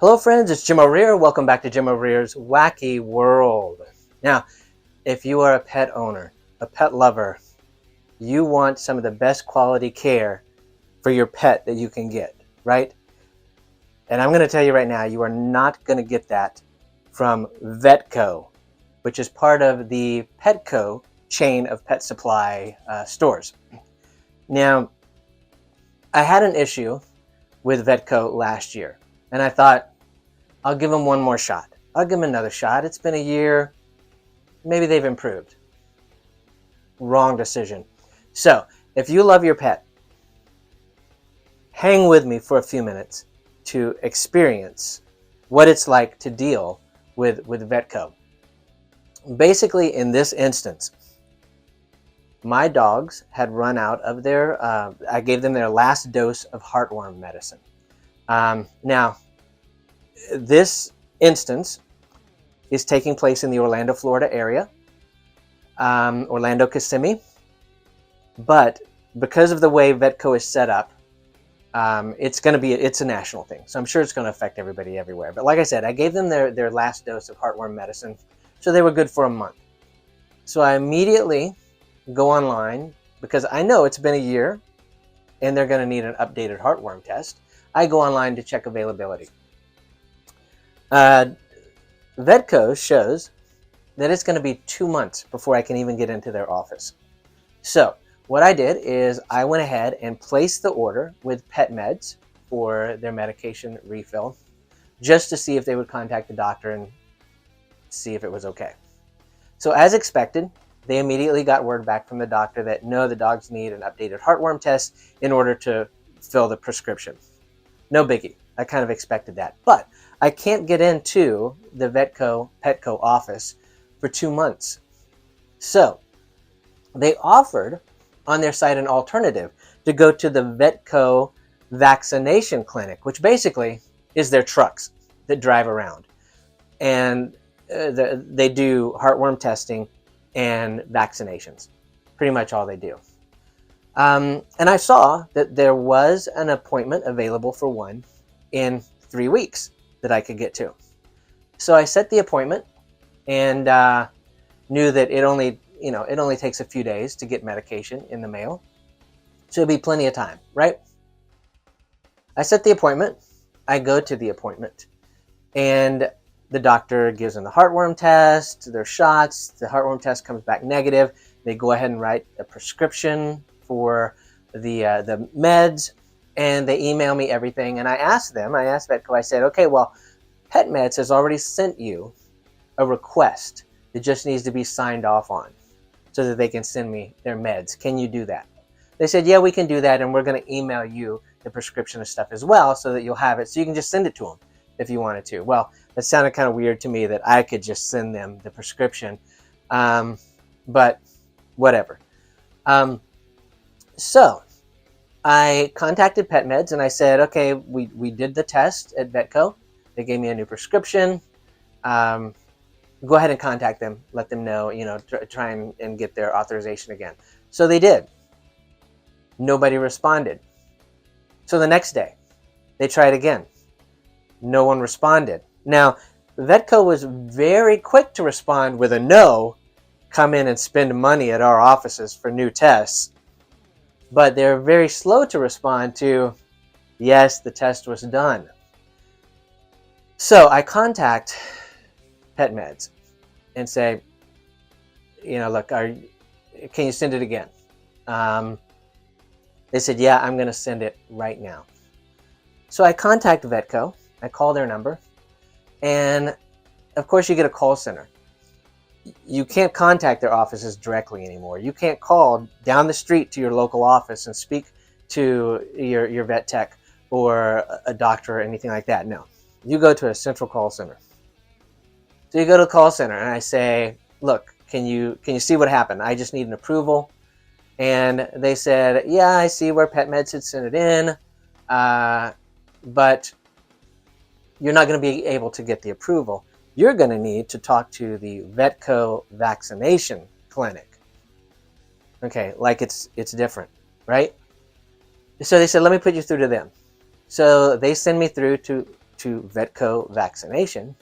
Hello friends, it's Jim O'Rear. Welcome back to Jim O'Rear's Wacky World. Now, if you are a pet owner, a pet lover, you want some of the best quality care for your pet that you can get, right? And I'm going to tell you right now, you are not going to get that from Vetco, which is part of the Petco chain of pet supply stores. Now, I had an issue with Vetco last year, and I thought, I'll give them one more shot. I'll give them another shot. It's been a year. Maybe they've improved. Wrong decision. So, if you love your pet, hang with me for a few minutes to experience what it's like to deal with Vetco. Basically, in this instance, my dogs had run out of their, I gave them their last dose of heartworm medicine. Now, this instance is taking place in the Orlando, Florida area, Orlando, Kissimmee. But because of the way Vetco is set up, it's a national thing. So I'm sure it's going to affect everybody everywhere. But like I said, I gave them their last dose of heartworm medicine, so they were good for a month. So I immediately go online because I know it's been a year and they're going to need an updated heartworm test. I go online to check availability. Vetco shows that it's going to be 2 months before I can even get into their office. So what I did is I went ahead and placed the order with PetMeds for their medication refill, just to see if they would contact the doctor and see if it was okay. So as expected, they immediately got word back from the doctor that no, the dogs need an updated heartworm test in order to fill the prescription. No biggie. I kind of expected that. But I can't get into the Petco office for 2 months. So they offered on their site an alternative to go to the Vetco vaccination clinic, which basically is their trucks that drive around. And they do heartworm testing and vaccinations. Pretty much all they do. And I saw that there was an appointment available for one in 3 weeks that I could get to. So I set the appointment and knew that it only takes a few days to get medication in the mail. So it'd be plenty of time, right? I set the appointment. I go to the appointment and the doctor gives them the heartworm test, their shots. The heartworm test comes back negative. They go ahead and write a prescription for the meds, and they email me everything. And I asked Vetco, I said, okay, well, PetMeds has already sent you a request that just needs to be signed off on so that they can send me their meds. Can you do that? They said, yeah, we can do that, and we're going to email you the prescription and stuff as well so that you'll have it, so you can just send it to them if you wanted to. Well, that sounded kind of weird to me that I could just send them the prescription, but whatever. So I contacted PetMeds and I said, okay, we did the test at Vetco. They gave me a new prescription. Go ahead and contact them. Let them know, try and get their authorization again. So they did. Nobody responded. So the next day, they tried again. No one responded. Now, Vetco was very quick to respond with a no, come in and spend money at our offices for new tests. But they're very slow to respond to, yes, the test was done. So I contact PetMeds and say, look, can you send it again? They said, yeah, I'm going to send it right now. So I contact Vetco. I call their number. And of course, you get a call center. You can't contact their offices directly anymore. You can't call down the street to your local office and speak to your vet tech or a doctor or anything like that. No, you go to a central call center. So you go to the call center and I say, look, can you see what happened? I just need an approval. And they said, yeah, I see where PetMeds had sent it in, but you're not going to be able to get the approval. You're going to need to talk to the Vetco vaccination clinic. Okay, like it's different, right? So they said, let me put you through to them. So they send me through to to Vetco vaccination.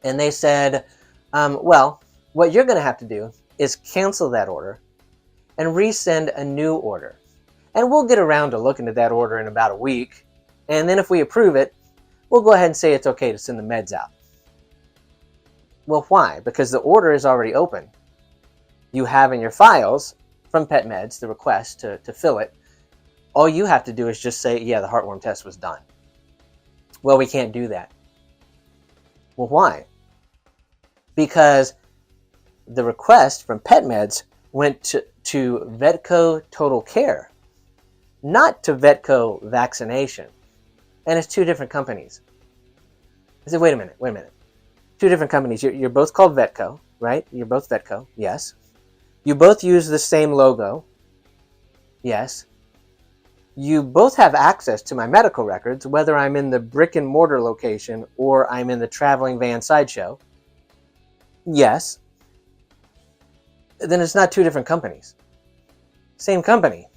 And they said, well, what you're going to have to do is cancel that order and resend a new order. And we'll get around to looking at that order in about a week. And then if we approve it, we'll go ahead and say it's okay to send the meds out. Well, why? Because the order is already open. You have in your files from Pet Meds the request to fill it. All you have to do is just say, yeah, the heartworm test was done. Well, we can't do that. Well, why? Because the request from Pet Meds went to Vetco Total Care, not to Vetco Vaccination. And it's two different companies. I said, wait a minute. Two different companies. You're both called Vetco, right? You're both Vetco, yes. You both use the same logo, yes. You both have access to my medical records, whether I'm in the brick and mortar location or I'm in the traveling van sideshow, yes. Then it's not two different companies. Same company.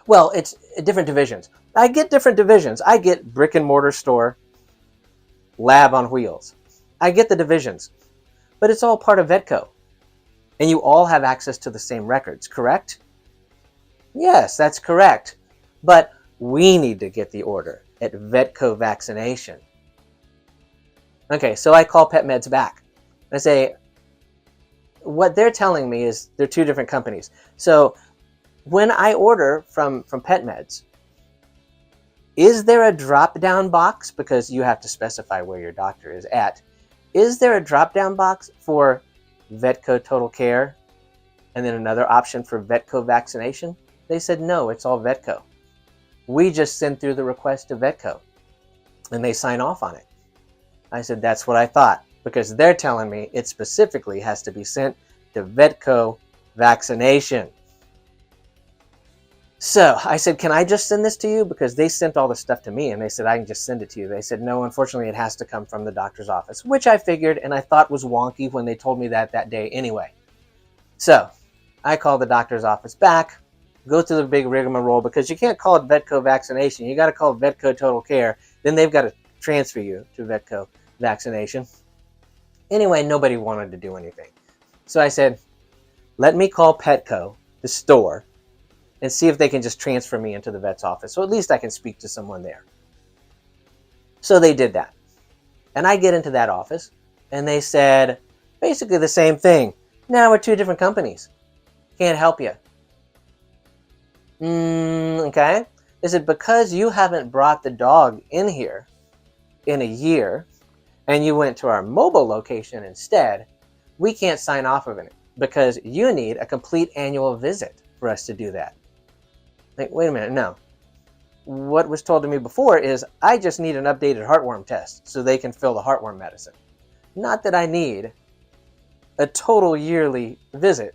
Well, it's different divisions. I get different divisions. I get brick and mortar store, lab on wheels. I get the divisions. But it's all part of Vetco. And you all have access to the same records, correct? Yes, that's correct. But we need to get the order at Vetco Vaccination. Okay, so I call Pet Meds back. I say, what they're telling me is they're two different companies. So when I order from Pet Meds, is there a drop-down box? Because you have to specify where your doctor is at. Is there a drop-down box for Vetco Total Care and then another option for Vetco Vaccination? They said, no, it's all Vetco. We just send through the request to Vetco and they sign off on it. I said, that's what I thought, because they're telling me it specifically has to be sent to Vetco Vaccination. So I said, can I just send this to you? Because they sent all the stuff to me and they said, I can just send it to you. They said, no, unfortunately, it has to come from the doctor's office, which I figured and I thought was wonky when they told me that day anyway. So I called the doctor's office back, go through the big rigmarole, because you can't call it Vetco Vaccination. You got to call it Vetco Total Care. Then they've got to transfer you to Vetco Vaccination. Anyway, nobody wanted to do anything. So I said, let me call Petco, the store, and see if they can just transfer me into the vet's office. So at least I can speak to someone there. So they did that. And I get into that office, and they said basically the same thing. No, we're two different companies. Can't help you. Okay. They said, because you haven't brought the dog in here in a year, and you went to our mobile location instead, we can't sign off of it because you need a complete annual visit for us to do that. Like, wait a minute, no. What was told to me before is I just need an updated heartworm test so they can fill the heartworm medicine. Not that I need a total yearly visit.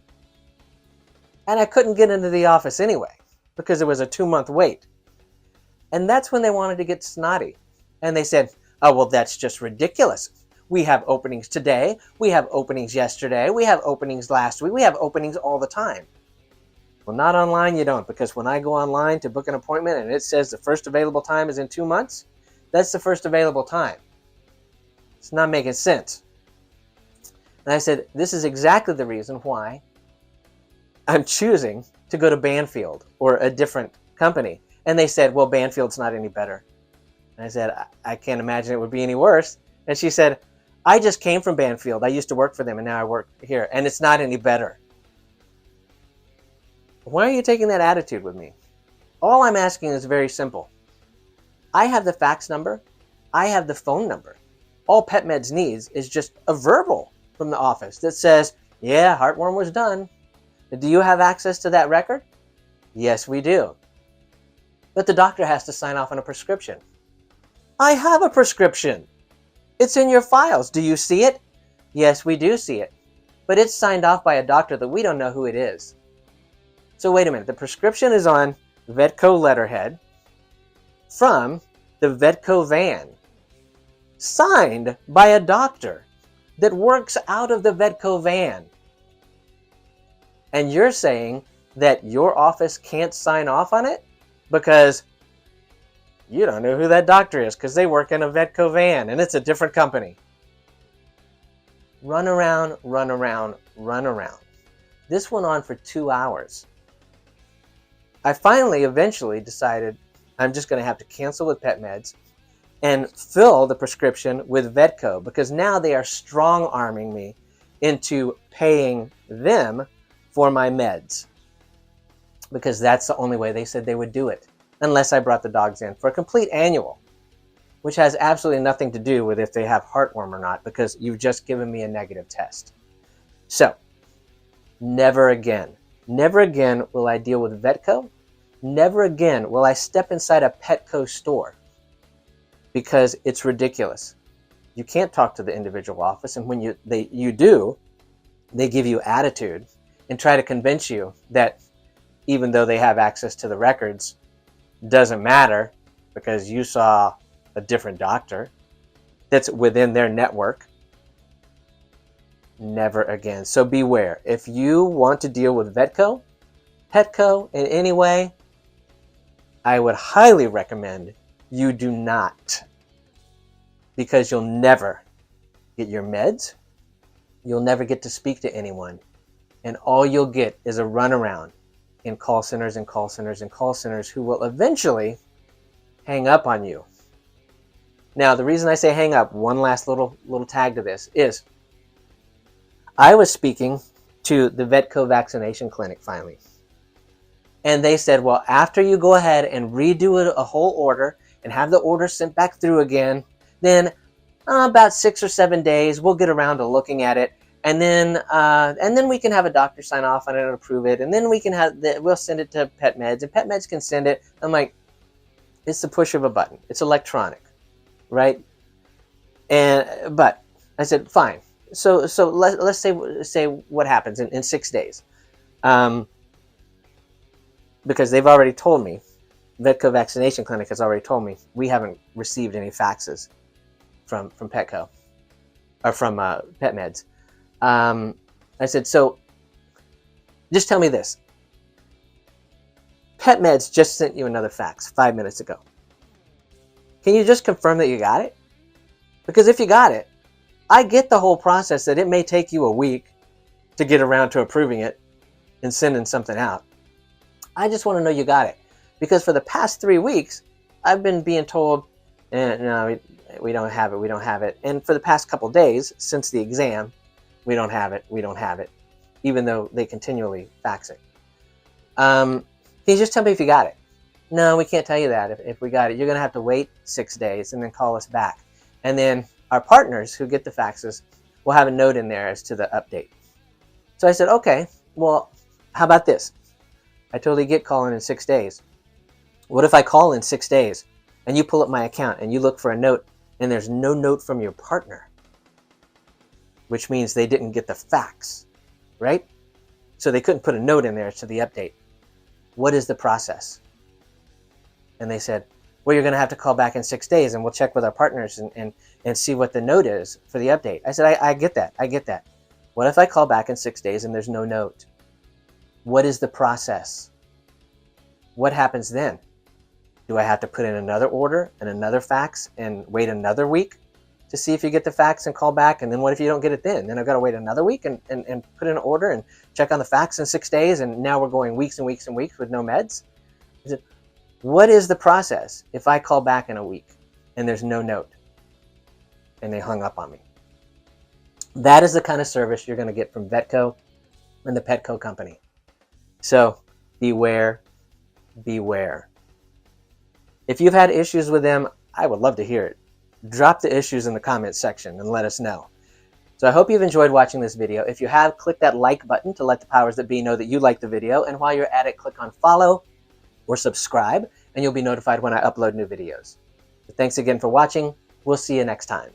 And I couldn't get into the office anyway because it was a 2-month wait. And that's when they wanted to get snotty. And they said, oh, well, that's just ridiculous. We have openings today. We have openings yesterday. We have openings last week. We have openings all the time. Well, not online, you don't, because when I go online to book an appointment and it says the first available time is in 2 months, that's the first available time. It's not making sense. And I said, this is exactly the reason why I'm choosing to go to Banfield or a different company. And they said, well, Banfield's not any better. And I said, I can't imagine it would be any worse. And she said, I just came from Banfield. I used to work for them and now I work here, and it's not any better. Why are you taking that attitude with me? All I'm asking is very simple. I have the fax number. I have the phone number. All Pet Meds needs is just a verbal from the office that says, yeah, heartworm was done. Do you have access to that record? Yes, we do. But the doctor has to sign off on a prescription. I have a prescription. It's in your files. Do you see it? Yes, we do see it. But it's signed off by a doctor that we don't know who it is. So wait a minute. The prescription is on Vetco letterhead from the Vetco van, signed by a doctor that works out of the Vetco van. And you're saying that your office can't sign off on it because You don't know who that doctor is because they work in a Vetco van and it's a different company. Run around, run around, run around. This went on for 2 hours. I finally, eventually decided I'm just going to have to cancel with Pet Meds and fill the prescription with Vetco, because now they are strong-arming me into paying them for my meds, because that's the only way they said they would do it, unless I brought the dogs in for a complete annual, which has absolutely nothing to do with if they have heartworm or not, because you've just given me a negative test. So, never again will I deal with Vetco. Never again will I step inside a Petco store, because it's ridiculous. You can't talk to the individual office, and when you do, they give you attitude and try to convince you that even though they have access to the records, doesn't matter because you saw a different doctor that's within their network. Never again. So beware. If you want to deal with Vetco, Petco in any way, I would highly recommend you do not, because you'll never get your meds, you'll never get to speak to anyone, and all you'll get is a runaround in call centers and call centers and call centers who will eventually hang up on you. Now, the reason I say hang up, one last little tag to this, is I was speaking to the Vetco vaccination clinic finally, and they said, well, after you go ahead and redo a whole order and have the order sent back through again, then about 6 or 7 days, we'll get around to looking at it, and then we can have a doctor sign off on it and approve it, and then we'll send it to Pet Meds, and Pet Meds can send it. I'm like, it's the push of a button. It's electronic, right? But I said, fine. So let's say what happens in 6 days, because they've already told me, Vetco Vaccination Clinic has already told me, we haven't received any faxes from Petco or from Pet Meds. I said, so just tell me this. Pet Meds just sent you another fax 5 minutes ago. Can you just confirm that you got it? Because if you got it, I get the whole process that it may take you a week to get around to approving it and sending something out. I just want to know you got it. Because for the past 3 weeks, I've been being told, no, we don't have it, we don't have it. And for the past couple days, since the exam, we don't have it, we don't have it, even though they continually fax it. Can you just tell me if you got it? No, we can't tell you that if we got it. You're going to have to wait 6 days and then call us back. And then our partners who get the faxes will have a note in there as to the update. So I said, okay, well, how about this? I totally get calling in 6 days. What if I call in 6 days and you pull up my account and you look for a note and there's no note from your partner, which means they didn't get the fax, right? So they couldn't put a note in there to the update. What is the process? And they said, well, you're going to have to call back in 6 days and we'll check with our partners and see what the note is for the update. I said, I get that. I get that. What if I call back in 6 days and there's no note? What is the process? What happens then? Do I have to put in another order and another fax and wait another week to see if you get the fax and call back? And then what if you don't get it then? Then I've got to wait another week and put in an order and check on the fax in 6 days, and now we're going weeks and weeks and weeks with no meds? I said, what is the process if I call back in a week and there's no note? And they hung up on me. That is the kind of service you're going to get from Vetco and the Petco company. So beware, beware. If you've had issues with them, I would love to hear it. Drop the issues in the comments section and let us know. So I hope you've enjoyed watching this video. If you have, click that like button to let the powers that be know that you like the video. And while you're at it, click on follow or subscribe, and you'll be notified when I upload new videos. So thanks again for watching. We'll see you next time.